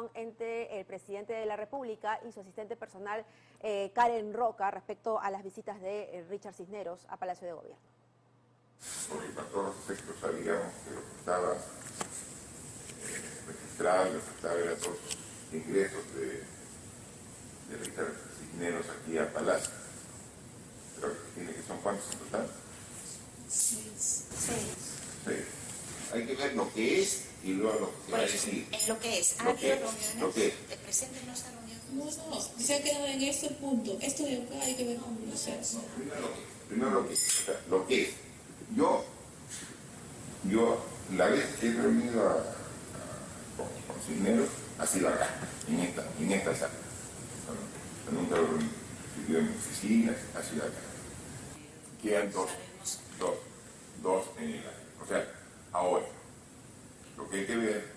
reunión entre el presidente de la República y su asistente personal, Karen Roca, respecto a las visitas de Richard Cisneros a Palacio de Gobierno. Porque para todos los efectos sabíamos que lo que estaba registrado y lo que estaba era todos los ingresos de Richard Cisneros aquí a Palacio. Pero tiene que son ¿cuántos en total? 6. Hay que ver lo que es y luego lo que va a decir. En lo que es. ¿Ha habido reuniones? ¿El presidente no está reunido? No, se ha quedado en este punto. Esto de acá hay que ver cómo lo se hace. Primero lo que es. Yo la vez que he reunido con Cisneros ha sido acá, en esta sala. Nunca lo he en mi oficina, ha sido acá. Quedan dos en el año. O sea, ahora, lo que hay que ver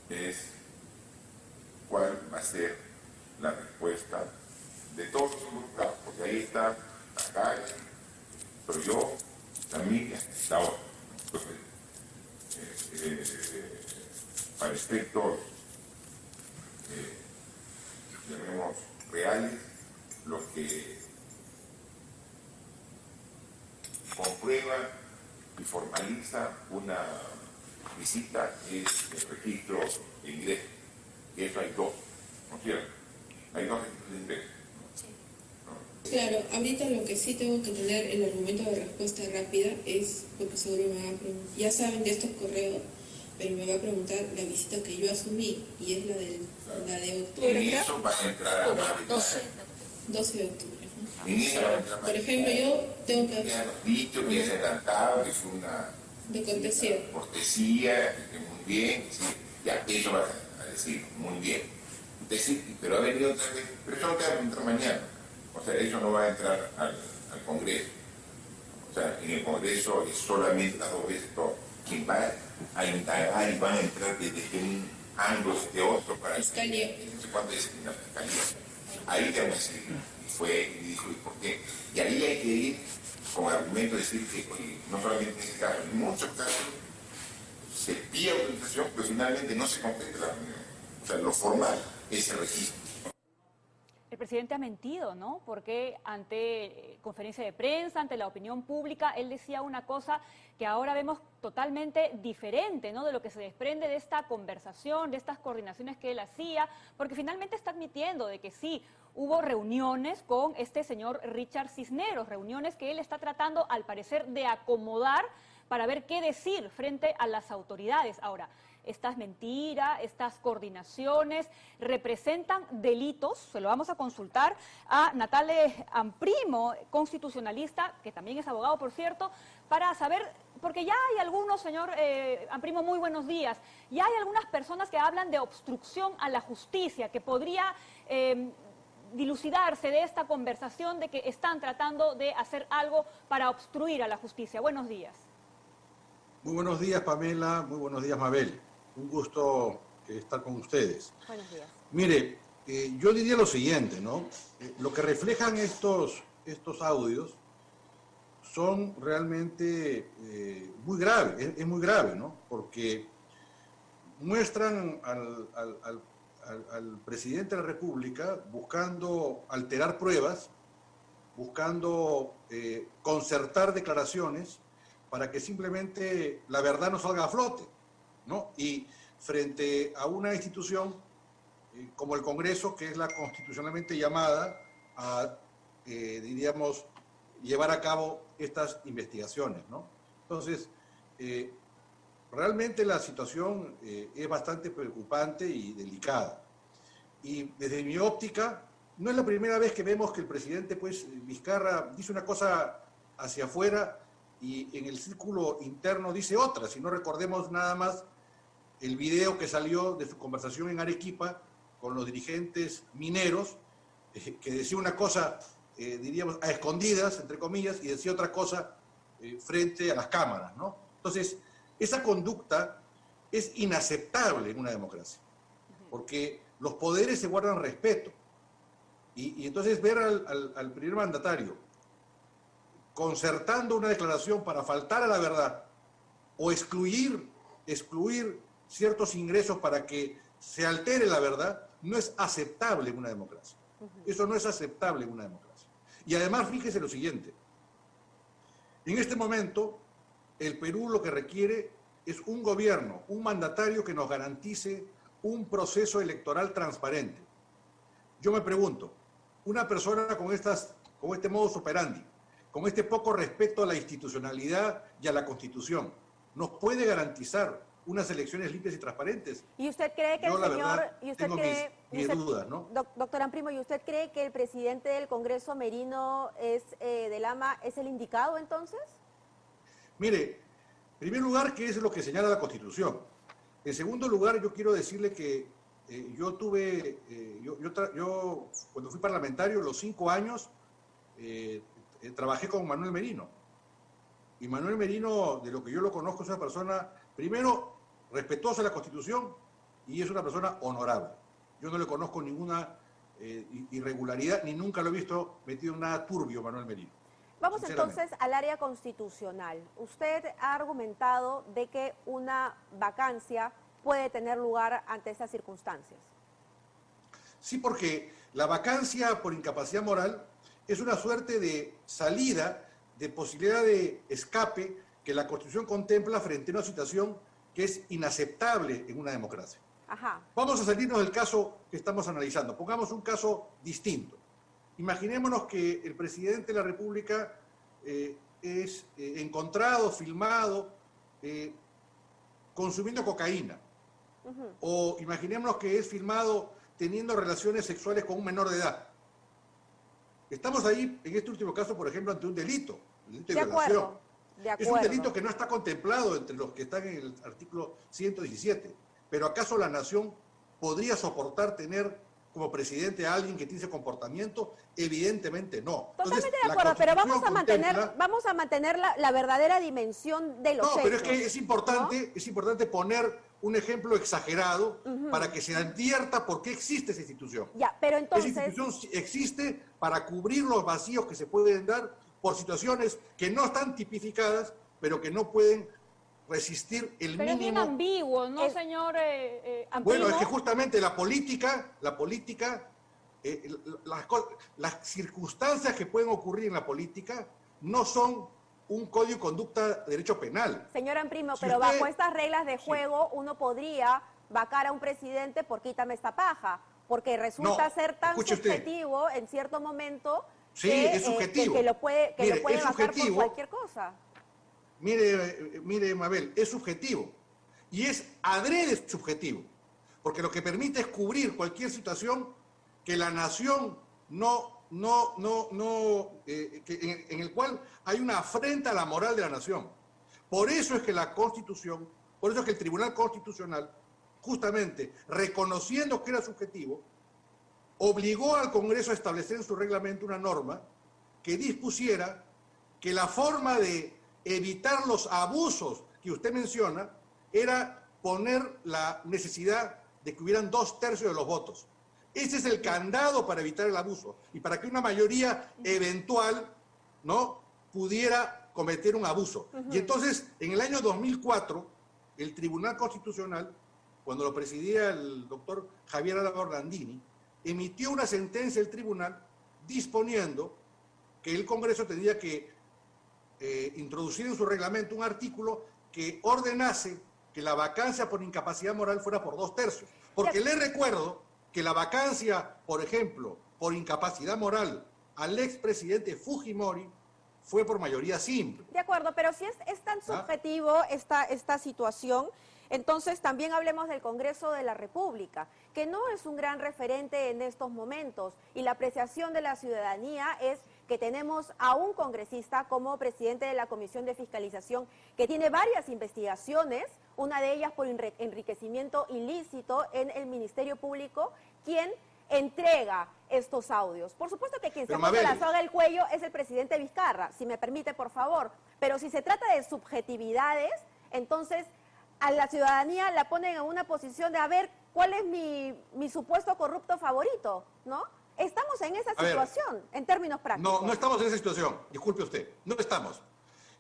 es cuál va a ser la respuesta de todos los involucrados, porque ahí está acá, pero yo, la familia, la otra. Entonces, para efectos, llamemos reales, lo que comprueba y formaliza una visita es el registro de ingresos, que eso hay dos, ¿no es cierto? Hay dos registros de ingresos. Claro, ahorita lo que sí tengo que tener el argumento de respuesta rápida es, porque seguro me van a preguntar, ya saben de estos correos, pero me va a preguntar la visita que yo asumí, y es la de octubre. Y eso va a entrar a la 12 de octubre. ¿No? Por ejemplo, yo tengo que haber dicho que es adelantado, que fue una cortesía, que muy bien, sí, ya eso va a decir muy bien. Pero ha venido otra vez, pero eso no te va a entrar mañana. O sea, eso no va a entrar al Congreso. O sea, en el Congreso es solamente las 2 veces todo. Quien va a indagar y van a entrar desde un ángulo de otro para Fiscalía. No sé cuándo es la Fiscalía. Ahí te voy a decir, y fue, y dijo, ¿y por qué? Y ahí hay que ir con argumento de decir que, oye, no solamente en este caso, en muchos casos se pide autorización, pero finalmente no se completa la reunión. O sea, lo formal es el registro. El presidente ha mentido, ¿no? Porque ante conferencia de prensa, ante la opinión pública, él decía una cosa que ahora vemos totalmente diferente, ¿no? De lo que se desprende de esta conversación, de estas coordinaciones que él hacía, porque finalmente está admitiendo de que sí, hubo reuniones con este señor Richard Cisneros, reuniones que él está tratando, al parecer, de acomodar para ver qué decir frente a las autoridades. Ahora, estas mentiras, estas coordinaciones representan delitos, se lo vamos a consultar a Natale Amprimo, constitucionalista, que también es abogado, por cierto, para saber, porque ya hay algunos, señor Amprimo, muy buenos días, ya hay algunas personas que hablan de obstrucción a la justicia, que podría dilucidarse de esta conversación de que están tratando de hacer algo para obstruir a la justicia. Buenos días. Muy buenos días, Pamela. Muy buenos días, Mabel. Un gusto estar con ustedes. Buenos días. Mire, yo diría lo siguiente, ¿no? Lo que reflejan estos audios son realmente muy graves, es muy grave, ¿no? Porque muestran al presidente de la República buscando alterar pruebas, buscando concertar declaraciones para que simplemente la verdad no salga a flote, ¿no? Y frente a una institución como el Congreso, que es la constitucionalmente llamada a, diríamos, llevar a cabo estas investigaciones, ¿no? Entonces, realmente la situación es bastante preocupante y delicada. Y desde mi óptica, no es la primera vez que vemos que el presidente, pues, Vizcarra dice una cosa hacia afuera y en el círculo interno dice otra. Si no recordemos nada más el video que salió de su conversación en Arequipa con los dirigentes mineros, que decía una cosa, diríamos, a escondidas, entre comillas, y decía otra cosa frente a las cámaras, ¿no? Entonces, esa conducta es inaceptable en una democracia, porque los poderes se guardan respeto. Y entonces ver al primer mandatario concertando una declaración para faltar a la verdad o excluir ciertos ingresos para que se altere la verdad, no es aceptable en una democracia. Eso no es aceptable en una democracia. Y además, fíjese lo siguiente. En este momento, el Perú lo que requiere es un gobierno, un mandatario que nos garantice un proceso electoral transparente. Yo me pregunto, una persona con este modus operandi, con este poco respeto a la institucionalidad y a la Constitución, ¿nos puede garantizar unas elecciones limpias y transparentes? ¿Y usted cree que Yo, el la señor... verdad, ¿y usted tengo cree, mis dudas, ¿no? Doctor Amprimo, ¿y usted cree que el presidente del Congreso, Merino de Lama, es el indicado entonces? Mire, en primer lugar, ¿qué es lo que señala la Constitución? En segundo lugar, yo quiero decirle que yo cuando fui parlamentario, los 5 años, trabajé con Manuel Merino. Y Manuel Merino, de lo que yo lo conozco, es una persona, primero, respetuosa de la Constitución y es una persona honorable. Yo no le conozco ninguna irregularidad, ni nunca lo he visto metido en nada turbio, Manuel Merino. Vamos entonces al área constitucional. Usted ha argumentado de que una vacancia puede tener lugar ante estas circunstancias. Sí, porque la vacancia por incapacidad moral es una suerte de salida, de posibilidad de escape que la Constitución contempla frente a una situación que es inaceptable en una democracia. Ajá. Vamos a salirnos del caso que estamos analizando. Pongamos un caso distinto. Imaginémonos que el presidente de la República es encontrado, filmado, consumiendo cocaína. O imaginémonos que es filmado teniendo relaciones sexuales con un menor de edad. Estamos ahí, en este último caso, por ejemplo, ante un delito, el delito de violación. De acuerdo. Es un delito que no está contemplado entre los que están en el artículo 117. Pero ¿acaso la nación podría soportar tener como presidente a alguien que tiene ese comportamiento? Evidentemente no. Totalmente de acuerdo, pero vamos a mantener la verdadera dimensión de los hechos. No, pero es que es importante poner un ejemplo exagerado para que se advierta por qué existe esa institución. Ya, pero entonces... Esa institución existe para cubrir los vacíos que se pueden dar por situaciones que no están tipificadas, pero que no pueden resistir el mínimo... Pero es bien ambiguo, ¿no, señor Amprimo? Bueno, es que justamente las circunstancias que pueden ocurrir en la política no son un código de conducta de derecho penal. Señor Amprimo, Si pero usted... bajo estas reglas de juego uno podría vacar a un presidente por quítame esta paja, porque resulta ser tan subjetivo en cierto momento es subjetivo. que lo puede vacar por cualquier cosa. Mire, Mabel, es subjetivo. Y es adrede subjetivo. Porque lo que permite es cubrir cualquier situación que la nación en el cual hay una afrenta a la moral de la nación. Por eso es que la Constitución, por eso es que el Tribunal Constitucional, justamente reconociendo que era subjetivo, obligó al Congreso a establecer en su reglamento una norma que dispusiera que la forma de evitar los abusos que usted menciona era poner la necesidad de que hubieran 2/3 de los votos. Ese es el candado para evitar el abuso y para que una mayoría eventual no pudiera cometer un abuso. Y entonces, en el año 2004, el Tribunal Constitucional, cuando lo presidía el doctor Javier Álvarez Orlandini, emitió una sentencia del tribunal disponiendo que el Congreso tendría que introducir en su reglamento un artículo que ordenase que la vacancia por incapacidad moral fuera por 2/3. Porque le recuerdo que la vacancia, por ejemplo, por incapacidad moral al expresidente Fujimori fue por mayoría simple. De acuerdo, pero si es tan subjetivo esta situación, entonces también hablemos del Congreso de la República, que no es un gran referente en estos momentos, y la apreciación de la ciudadanía es que tenemos a un congresista como presidente de la Comisión de Fiscalización que tiene varias investigaciones, una de ellas por enriquecimiento ilícito en el Ministerio Público, quien entrega estos audios. Por supuesto que quien se pone la soga al cuello es el presidente Vizcarra, si me permite, por favor, pero si se trata de subjetividades, entonces a la ciudadanía la ponen en una posición de a ver cuál es mi supuesto corrupto favorito, ¿no? Estamos en esa situación, en términos prácticos. No estamos en esa situación, disculpe usted, no estamos.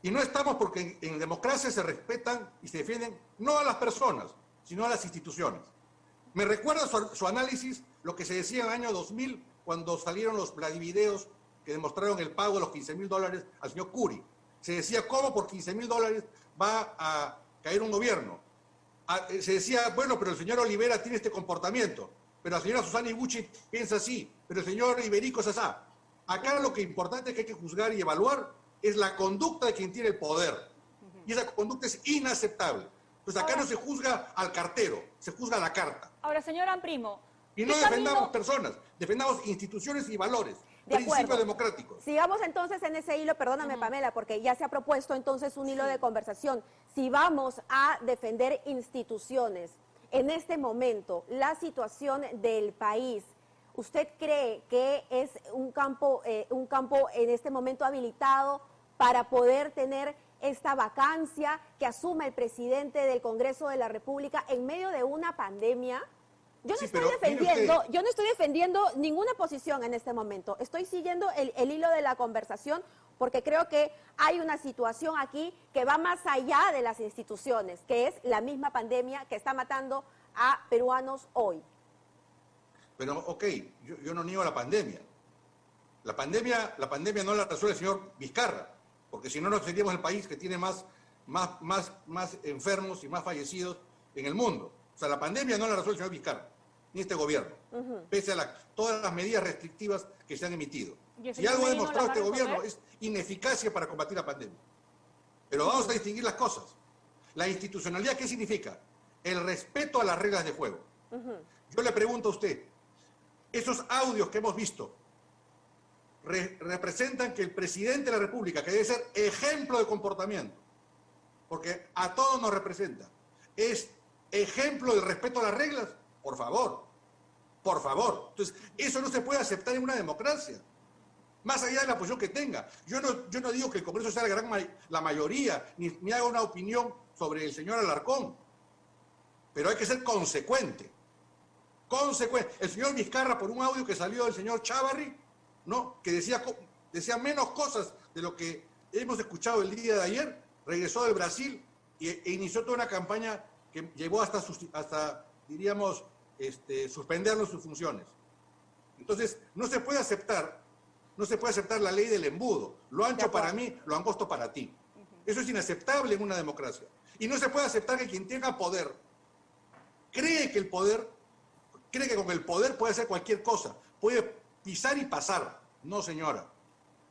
Y no estamos porque en democracia se respetan y se defienden no a las personas, sino a las instituciones. Me recuerda su análisis, lo que se decía en el año 2000, cuando salieron los Vladivideos que demostraron el pago de los $15.000 al señor Curi. Se decía, ¿cómo por $15.000 va a caer un gobierno? Se decía, bueno, pero el señor Olivera tiene este comportamiento, pero la señora Susana Iguchi piensa así, pero el señor Iberico es así. Acá lo que es importante es que hay que juzgar y evaluar es la conducta de quien tiene el poder. Y esa conducta es inaceptable. Pues acá no se juzga al cartero, se juzga a la carta. Ahora, señor Amprimo. Y no defendamos personas, defendamos instituciones y valores, principios democráticos. Sigamos entonces en ese hilo, perdóname Pamela, porque ya se ha propuesto entonces un hilo de conversación. Si vamos a defender instituciones, en este momento, la situación del país, ¿usted cree que es un campo en este momento habilitado para poder tener esta vacancia que asume el presidente del Congreso de la República en medio de una pandemia? Yo no estoy defendiendo ninguna posición en este momento. Estoy siguiendo el hilo de la conversación porque creo que hay una situación aquí que va más allá de las instituciones, que es la misma pandemia que está matando a peruanos hoy. Pero, ok, yo no niego la pandemia. La pandemia no la resuelve el señor Vizcarra, porque si no, no seríamos el país que tiene más enfermos y más fallecidos en el mundo. O sea, la pandemia no la resuelve el señor Vizcarra, ni este gobierno, pese a todas las medidas restrictivas que se han emitido. Si algo ha demostrado este gobierno es ineficacia para combatir la pandemia. Pero vamos a distinguir las cosas. La institucionalidad, ¿qué significa? El respeto a las reglas de juego. Yo le pregunto a usted, esos audios que hemos visto representan que el presidente de la República, que debe ser ejemplo de comportamiento, porque a todos nos representa, es ejemplo del respeto a las reglas, por favor. Entonces, eso no se puede aceptar en una democracia, más allá de la posición que tenga. Yo no digo que el Congreso sea la mayoría, ni haga una opinión sobre el señor Alarcón, pero hay que ser consecuente. El señor Vizcarra, por un audio que salió del señor Chávarri, ¿no?, que decía menos cosas de lo que hemos escuchado el día de ayer, regresó del Brasil e inició toda una campaña que llevó hasta diríamos, suspenderlo sus funciones. Entonces, no se puede aceptar la ley del embudo. Lo ancho para mí, lo angosto para ti. Eso es inaceptable en una democracia. Y no se puede aceptar que quien tenga poder cree que con el poder puede hacer cualquier cosa, puede pisar y pasar. No, señora.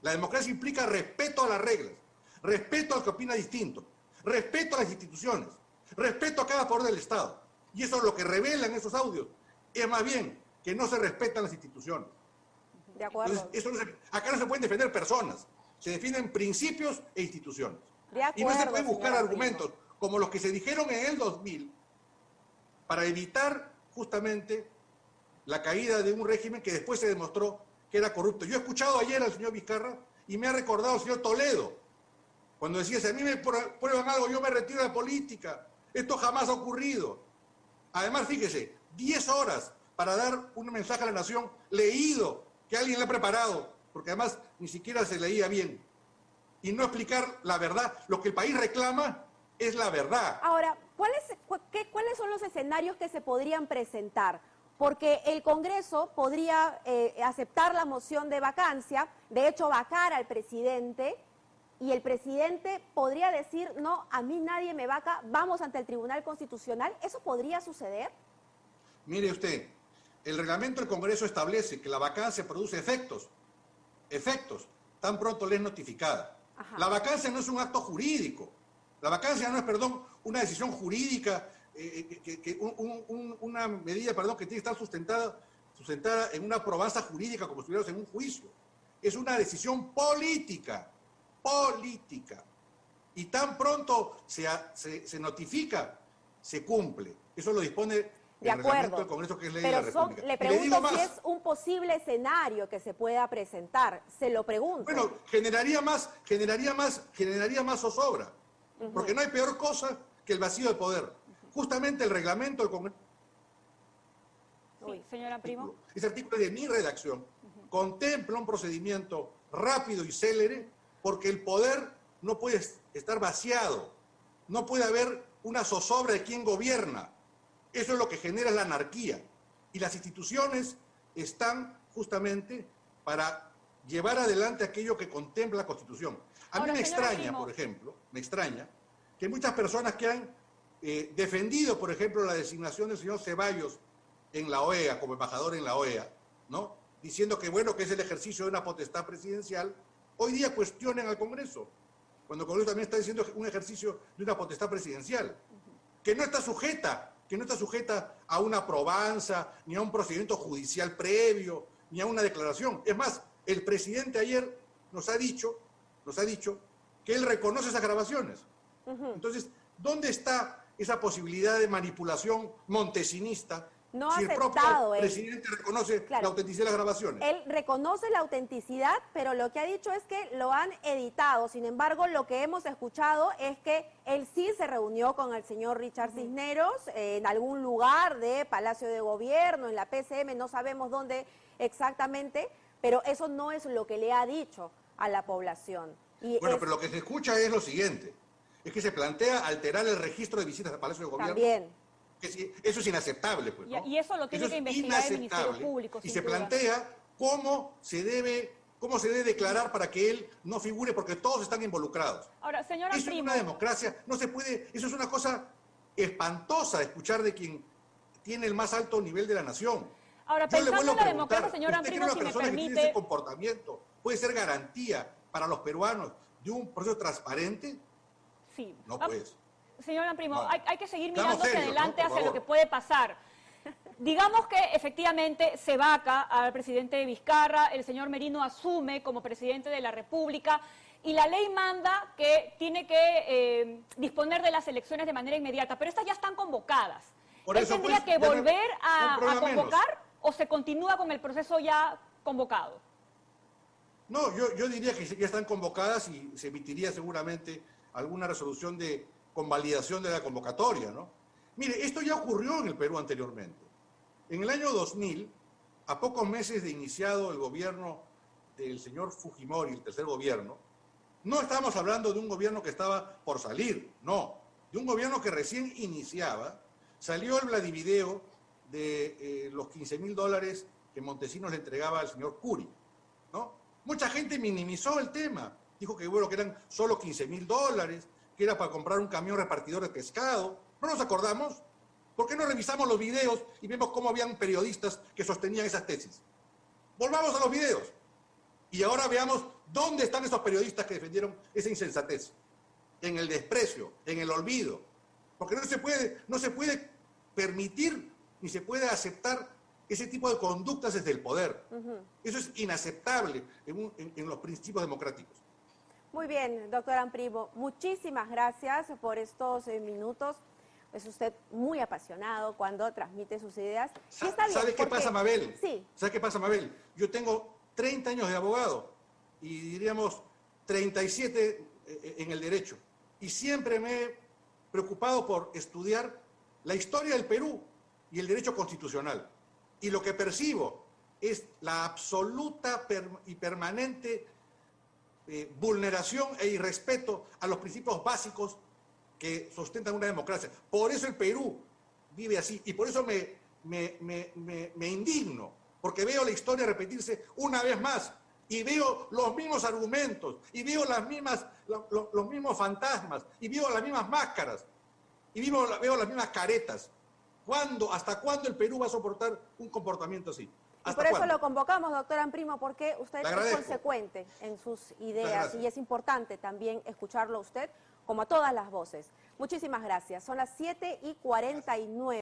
La democracia implica respeto a las reglas, respeto al que opina distinto, respeto a las instituciones, respeto a cada poder del Estado. Y eso es lo que revelan esos audios. Es más bien que no se respetan las instituciones. De acuerdo. Entonces, acá no se pueden defender personas, se defienden principios e instituciones. De acuerdo, y no se pueden buscar argumentos como los que se dijeron en el 2000 para evitar justamente la caída de un régimen que después se demostró que era corrupto. Yo he escuchado ayer al señor Vizcarra y me ha recordado al señor Toledo, cuando decía, si a mí me prueban algo, yo me retiro de la política. Esto jamás ha ocurrido. Además, fíjese, 10 horas para dar un mensaje a la nación leído, que alguien le ha preparado, porque además ni siquiera se leía bien. Y no explicar la verdad. Lo que el país reclama es la verdad. Ahora, ¿cuáles son los escenarios que se podrían presentar? Porque el Congreso podría aceptar la moción de vacancia, de hecho vacar al presidente, y el presidente podría decir, no, a mí nadie me vaca, vamos ante el Tribunal Constitucional. ¿Eso podría suceder? Mire usted, el reglamento del Congreso establece que la vacancia produce efectos, tan pronto le es notificada. Ajá. La vacancia no es un acto jurídico, la vacancia no es, una decisión jurídica, una medida, que tiene que estar sustentada en una probanza jurídica como si estuviéramos en un juicio. Es una decisión política. Y tan pronto se notifica, se cumple. Eso lo dispone el reglamento del Congreso, que es ley de la República. Le pregunto si es un posible escenario que se pueda presentar. Se lo pregunto. Bueno, generaría más zozobra. Porque no hay peor cosa que el vacío de poder. Justamente el reglamento del Congreso. Sí, señora Primo. Ese artículo de mi redacción contempla un procedimiento rápido y célere, porque el poder no puede estar vaciado, no puede haber una zozobra de quién gobierna. Eso es lo que genera la anarquía. Y las instituciones están justamente para llevar adelante aquello que contempla la Constitución. A mí me extraña, por ejemplo, que muchas personas que han defendido, por ejemplo, la designación del señor Ceballos en la OEA, como embajador en la OEA, ¿no? Diciendo que, bueno, que es el ejercicio de una potestad presidencial, hoy día cuestionan al Congreso, cuando el Congreso también está diciendo que es un ejercicio de una potestad presidencial, que no está sujeta a una probanza, ni a un procedimiento judicial previo, ni a una declaración. Es más, el presidente ayer nos ha dicho que él reconoce esas grabaciones. Entonces, ¿dónde está esa posibilidad de manipulación montesinista? No si ha el propio aceptado él. presidente reconoce la autenticidad de las grabaciones. Él reconoce la autenticidad, pero lo que ha dicho es que lo han editado. Sin embargo, lo que hemos escuchado es que él sí se reunió con el señor Richard Cisneros en algún lugar de Palacio de Gobierno, en la PCM, no sabemos dónde exactamente, pero eso no es lo que le ha dicho a la población. Bueno, pero lo que se escucha es lo siguiente, es que se plantea alterar el registro de visitas al Palacio de Gobierno. También. Eso es inaceptable, pues, ¿no? Y eso lo tiene que investigar el Ministerio Público. Y se plantea cómo se debe declarar para que él no figure, porque todos están involucrados. Ahora, señora Eso Primo, es una democracia, no se puede, eso es una cosa espantosa de escuchar de quien tiene el más alto nivel de la nación. ahora Yo le pensando vuelvo en a la democracia, preguntar, señora ¿usted Primo, cree si que me una persona que tiene permite... ese comportamiento puede ser garantía para los peruanos de un proceso transparente? Sí. No, pues. Señora Primo, No. hay que seguir Seamos mirando hacia serios, adelante, ¿no? Por hacia lo favor. que puede pasar. Digamos que efectivamente se vaca al presidente Vizcarra, el señor Merino asume como presidente de la República y la ley manda que tiene que disponer de las elecciones de manera inmediata, pero estas ya están convocadas. Por ¿Él eso, tendría pues, que ya no- volver a un problema convocar o se continúa con el proceso ya convocado? No, yo diría que ya están convocadas y se emitiría seguramente alguna resolución de convalidación de la convocatoria, ¿no? Mire, esto ya ocurrió en el Perú anteriormente. En el año 2000, a pocos meses de iniciado el gobierno del señor Fujimori, el tercer gobierno, no estábamos hablando de un gobierno que estaba por salir, no, de un gobierno que recién iniciaba. Salió el Vladivideo de los $15.000 que Montesinos le entregaba al señor Curi, ¿no? Mucha gente minimizó el tema, dijo que, bueno, que eran solo $15.000, que era para comprar un camión repartidor de pescado. ¿No nos acordamos? ¿Por qué no revisamos los videos y vemos cómo habían periodistas que sostenían esas tesis? Volvamos a los videos y ahora veamos dónde están esos periodistas que defendieron esa insensatez. En el desprecio, en el olvido. Porque no se puede permitir ni se puede aceptar ese tipo de conductas desde el poder. Eso es inaceptable en los principios democráticos. Muy bien, doctora Primo, muchísimas gracias por estos minutos. Es usted muy apasionado cuando transmite sus ideas. Y está bien, ¿Sabe qué pasa, Mabel? Sí. ¿Sabe qué pasa, Mabel? Yo tengo 30 años de abogado y diríamos 37 en el derecho. Y siempre me he preocupado por estudiar la historia del Perú y el derecho constitucional. Y lo que percibo es la absoluta y permanente vulneración e irrespeto a los principios básicos que sustentan una democracia. Por eso el Perú vive así y por eso me indigno, porque veo la historia repetirse una vez más y veo los mismos argumentos y veo los mismos fantasmas y veo las mismas máscaras y veo las mismas caretas. ¿Hasta cuándo el Perú va a soportar un comportamiento así? Y por eso lo convocamos, doctora Primo, porque usted es consecuente en sus ideas y es importante también escucharlo a usted como a todas las voces. Muchísimas gracias. Son las 7:49.